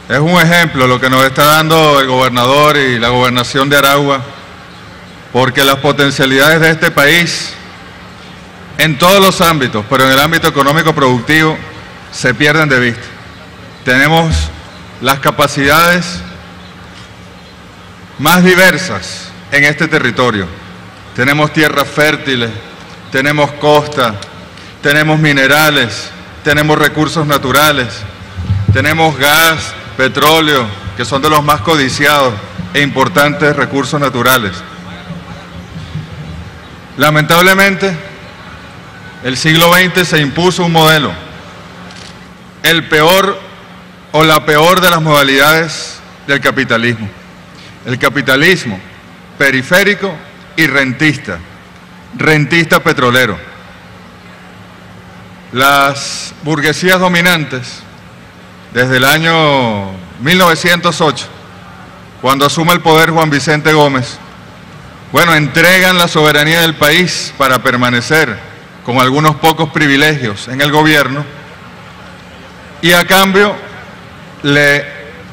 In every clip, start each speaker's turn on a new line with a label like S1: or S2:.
S1: Es un ejemplo lo que nos está dando el gobernador y la gobernación de Aragua, porque las potencialidades de este país, en todos los ámbitos, pero en el ámbito económico productivo, se pierden de vista. Tenemos las capacidades más diversas en este territorio. Tenemos tierras fértiles, tenemos costa, tenemos minerales, tenemos recursos naturales, tenemos gas, petróleo, que son de los más codiciados e importantes recursos naturales. Lamentablemente, el siglo XX se impuso un modelo, el peor o la peor de las modalidades del capitalismo. El capitalismo periférico y rentista petrolero. Las burguesías dominantes, desde el año 1908, cuando asume el poder Juan Vicente Gómez, bueno, entregan la soberanía del país para permanecer con algunos pocos privilegios en el gobierno y a cambio le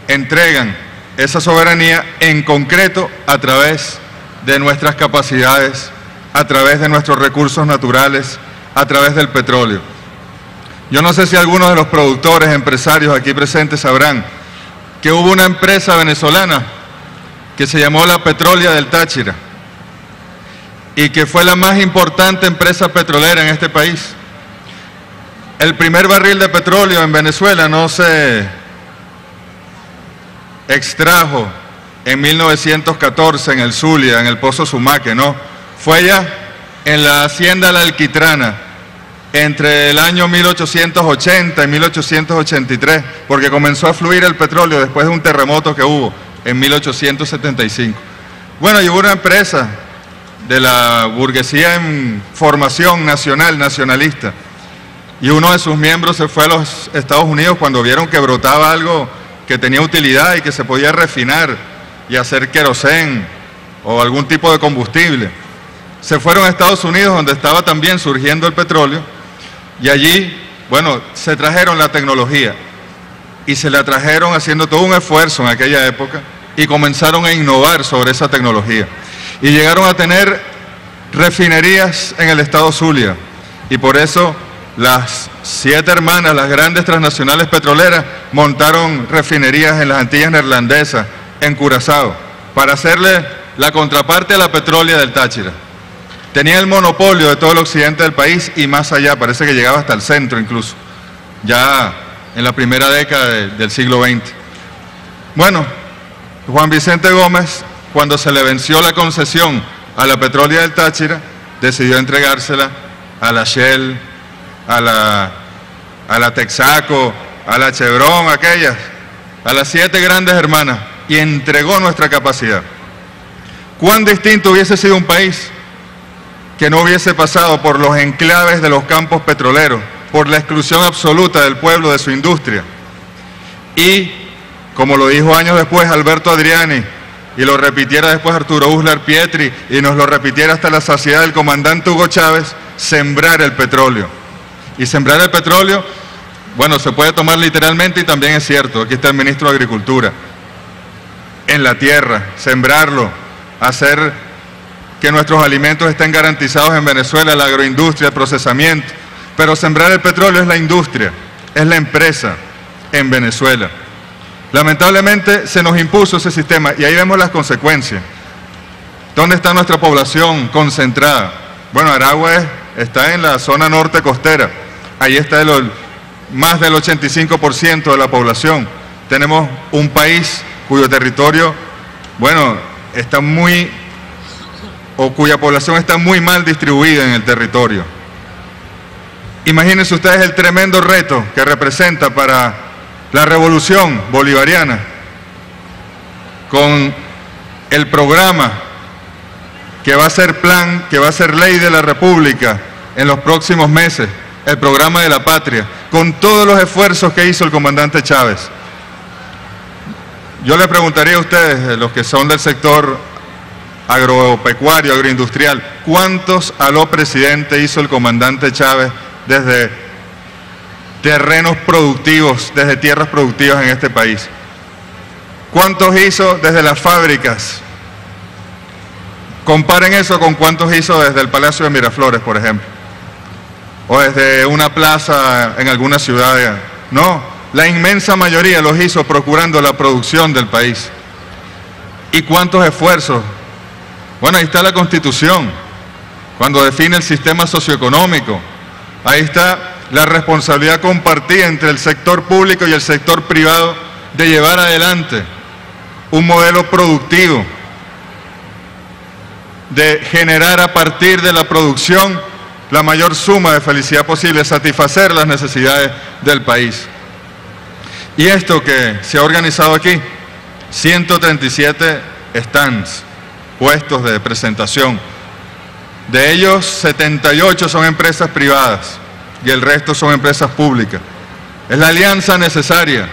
S1: entregan esa soberanía en concreto a través de nuestras capacidades, a través de nuestros recursos naturales, a través del petróleo. Yo no sé si algunos de los productores, empresarios aquí presentes sabrán que hubo una empresa venezolana que se llamó la Petrolia del Táchira y que fue la más importante empresa petrolera en este país. El primer barril de petróleo en Venezuela no se extrajo en 1914 en el Zulia, en el Pozo Sumaque, no. Fue ya en la hacienda La Alquitrana, entre el año 1880 y 1883, porque comenzó a fluir el petróleo después de un terremoto que hubo en 1875. Bueno, y hubo una empresa de la burguesía en formación nacional, nacionalista, y uno de sus miembros se fue a los Estados Unidos cuando vieron que brotaba algo que tenía utilidad y que se podía refinar y hacer querosén o algún tipo de combustible. Se fueron a Estados Unidos, donde estaba también surgiendo el petróleo, y allí, bueno, se trajeron la tecnología y se la trajeron haciendo todo un esfuerzo en aquella época y comenzaron a innovar sobre esa tecnología. Y llegaron a tener refinerías en el estado Zulia, y por eso las 7 hermanas, las grandes transnacionales petroleras, montaron refinerías en las Antillas Neerlandesas, en Curazao, para hacerle la contraparte a la Petrolia del Táchira. Tenía el monopolio de todo el occidente del país y más allá, parece que llegaba hasta el centro incluso, ya en la primera década del siglo XX. Bueno, Juan Vicente Gómez, cuando se le venció la concesión a la Petrolia del Táchira, decidió entregársela a la Shell, a la Texaco, a la Chevron, aquellas, a las 7 grandes hermanas, y entregó nuestra capacidad. ¿Cuán distinto hubiese sido un país que no hubiese pasado por los enclaves de los campos petroleros, por la exclusión absoluta del pueblo de su industria? Y, como lo dijo años después Alberto Adriani, y lo repitiera después Arturo Uslar Pietri, y nos lo repitiera hasta la saciedad del comandante Hugo Chávez, sembrar el petróleo. Y sembrar el petróleo, bueno, se puede tomar literalmente y también es cierto, aquí está el ministro de Agricultura, en la tierra, sembrarlo, hacer que nuestros alimentos estén garantizados en Venezuela, la agroindustria, el procesamiento, pero sembrar el petróleo es la industria, es la empresa en Venezuela. Lamentablemente se nos impuso ese sistema y ahí vemos las consecuencias. ¿Dónde está nuestra población concentrada? Bueno, Aragua está en la zona norte costera, ahí está más del 85% de la población. Tenemos un país cuyo territorio, bueno, está cuya población está muy mal distribuida en el territorio. Imagínense ustedes el tremendo reto que representa para la revolución bolivariana, con el programa que va a ser plan, que va a ser ley de la República en los próximos meses, el programa de la patria, con todos los esfuerzos que hizo el comandante Chávez. Yo le preguntaría a ustedes, los que son del sector agropecuario, agroindustrial, ¿cuántos aló presidente hizo el comandante Chávez desde terrenos productivos, desde tierras productivas en este país? ¿Cuántos hizo desde las fábricas? Comparen eso con cuántos hizo desde el Palacio de Miraflores, por ejemplo, o desde una plaza en alguna ciudad. No, la inmensa mayoría los hizo procurando la producción del país. ¿Y cuántos esfuerzos? Bueno, ahí está la Constitución, cuando define el sistema socioeconómico. Ahí está la responsabilidad compartida entre el sector público y el sector privado de llevar adelante un modelo productivo, de generar a partir de la producción la mayor suma de felicidad posible, satisfacer las necesidades del país. Y esto que se ha organizado aquí, 137 stands, puestos de presentación. De ellos, 78 son empresas privadas y el resto son empresas públicas. Es la alianza necesaria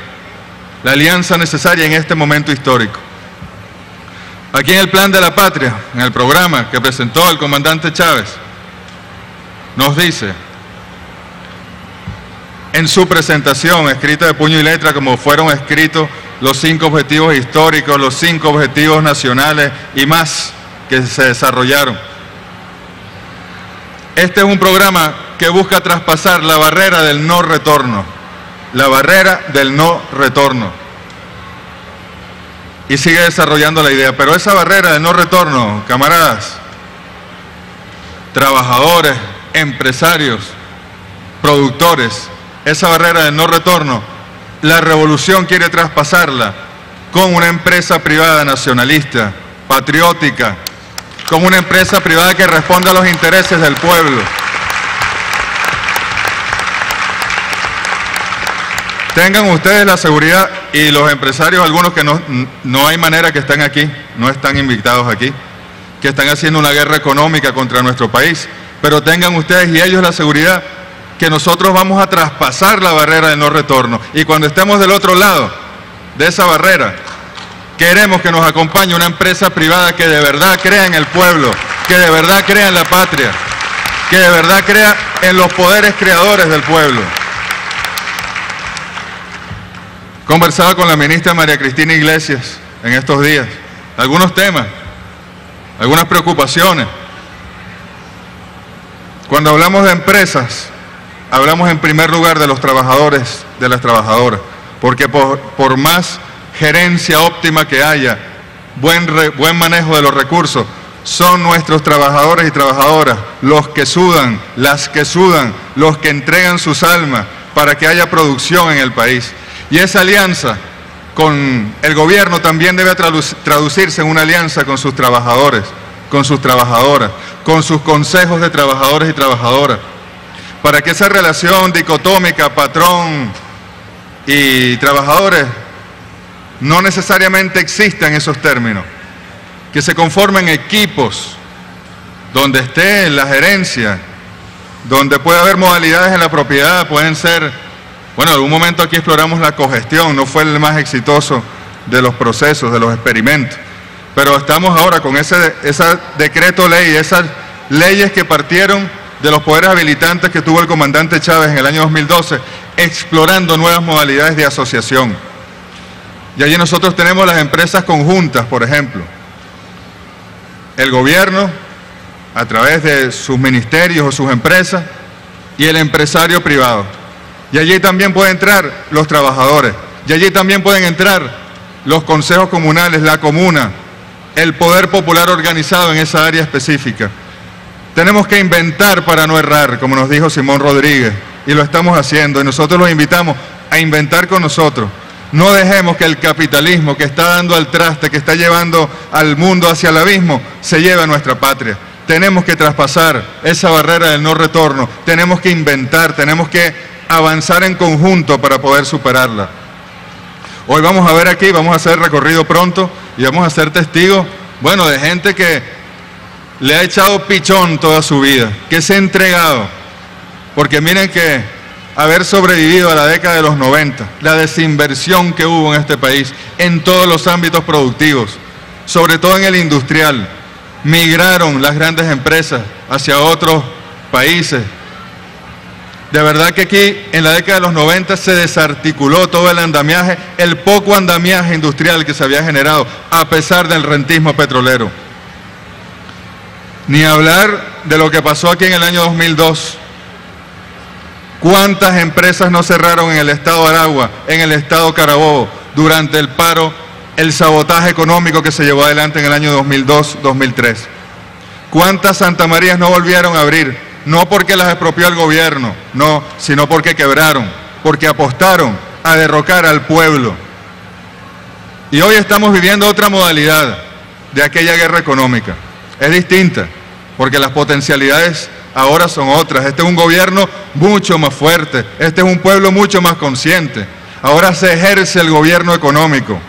S1: en este momento histórico. Aquí en el Plan de la Patria, en el programa que presentó el comandante Chávez, nos dice, en su presentación, escrita de puño y letra, como fueron escritos los 5 objetivos históricos, los 5 objetivos nacionales y más que se desarrollaron. Este es un programa que busca traspasar la barrera del no retorno, la barrera del no retorno. Y sigue desarrollando la idea, pero esa barrera de no retorno, camaradas, trabajadores, empresarios, productores, esa barrera de no retorno, la revolución quiere traspasarla con una empresa privada nacionalista, patriótica, con una empresa privada que responda a los intereses del pueblo. Tengan ustedes la seguridad, y los empresarios, algunos que no hay manera que estén aquí, no están invitados aquí, que están haciendo una guerra económica contra nuestro país, pero tengan ustedes y ellos la seguridad que nosotros vamos a traspasar la barrera de no retorno. Y cuando estemos del otro lado de esa barrera, queremos que nos acompañe una empresa privada que de verdad crea en el pueblo, que de verdad crea en la patria, que de verdad crea en los poderes creadores del pueblo. Conversaba con la ministra María Cristina Iglesias en estos días, algunos temas, algunas preocupaciones. Cuando hablamos de empresas, hablamos en primer lugar de los trabajadores, de las trabajadoras, porque por más gerencia óptima que haya, buen manejo de los recursos, son nuestros trabajadores y trabajadoras los que sudan, las que sudan, los que entregan sus almas para que haya producción en el país. Y esa alianza con el gobierno también debe traducirse en una alianza con sus trabajadores, con sus trabajadoras, con sus consejos de trabajadores y trabajadoras, para que esa relación dicotómica, patrón y trabajadores, no necesariamente exista en esos términos, que se conformen equipos donde esté la gerencia, donde puede haber modalidades en la propiedad, pueden ser... Bueno, en algún momento aquí exploramos la cogestión, no fue el más exitoso de los procesos, de los experimentos, pero estamos ahora con ese decreto ley, esas leyes que partieron de los poderes habilitantes que tuvo el comandante Chávez en el año 2012, explorando nuevas modalidades de asociación. Y allí nosotros tenemos las empresas conjuntas, por ejemplo. El gobierno, a través de sus ministerios o sus empresas, y el empresario privado. Y allí también pueden entrar los trabajadores, y allí también pueden entrar los consejos comunales, la comuna, el poder popular organizado en esa área específica. Tenemos que inventar para no errar, como nos dijo Simón Rodríguez, y lo estamos haciendo, y nosotros los invitamos a inventar con nosotros. No dejemos que el capitalismo que está dando al traste, que está llevando al mundo hacia el abismo, se lleve a nuestra patria. Tenemos que traspasar esa barrera del no retorno, tenemos que inventar, tenemos que avanzar en conjunto para poder superarla. Hoy vamos a ver aquí, vamos a hacer recorrido pronto y vamos a ser testigos, bueno, de gente que le ha echado pichón toda su vida, que se ha entregado, porque miren que haber sobrevivido a la década de los 90, la desinversión que hubo en este país, en todos los ámbitos productivos, sobre todo en el industrial, migraron las grandes empresas hacia otros países, De verdad que aquí en la década de los 90 se desarticuló todo el andamiaje, el poco andamiaje industrial que se había generado, a pesar del rentismo petrolero. Ni hablar de lo que pasó aquí en el año 2002. ¿Cuántas empresas no cerraron en el estado Aragua, en el estado Carabobo, durante el paro, el sabotaje económico que se llevó adelante en el año 2002-2003? ¿Cuántas Santa Marías no volvieron a abrir? No porque las expropió el gobierno, no, sino porque quebraron, porque apostaron a derrocar al pueblo. Y hoy estamos viviendo otra modalidad de aquella guerra económica. Es distinta, porque las potencialidades ahora son otras. Este es un gobierno mucho más fuerte, este es un pueblo mucho más consciente. Ahora se ejerce el gobierno económico,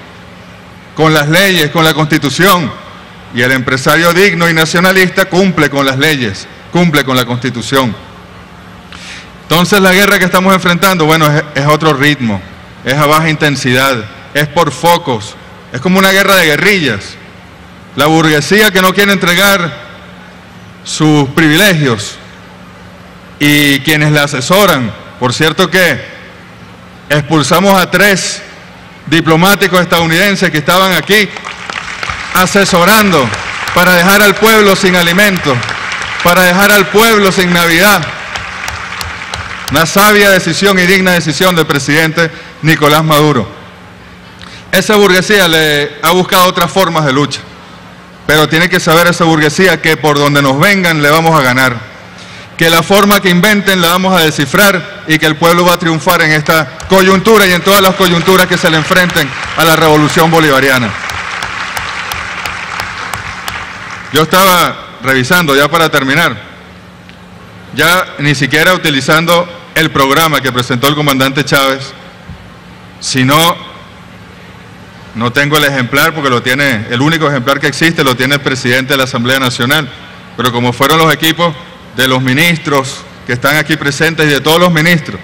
S1: con las leyes, con la Constitución, y el empresario digno y nacionalista cumple con las leyes, cumple con la Constitución. Entonces la guerra que estamos enfrentando, bueno, es otro ritmo, es a baja intensidad, es por focos, es como una guerra de guerrillas. La burguesía que no quiere entregar sus privilegios y quienes la asesoran. Por cierto que expulsamos a 3 diplomáticos estadounidenses que estaban aquí asesorando para dejar al pueblo sin alimentos, para dejar al pueblo sin Navidad. Una sabia decisión y digna decisión del presidente Nicolás Maduro. Esa burguesía le ha buscado otras formas de lucha, pero tiene que saber esa burguesía que por donde nos vengan le vamos a ganar, que la forma que inventen la vamos a descifrar y que el pueblo va a triunfar en esta coyuntura y en todas las coyunturas que se le enfrenten a la revolución bolivariana. Yo estaba revisando, ya para terminar, ya ni siquiera utilizando el programa que presentó el comandante Chávez, sino, no tengo el ejemplar porque lo tiene, el único ejemplar que existe lo tiene el presidente de la Asamblea Nacional, pero como fueron los equipos de los ministros que están aquí presentes y de todos los ministros,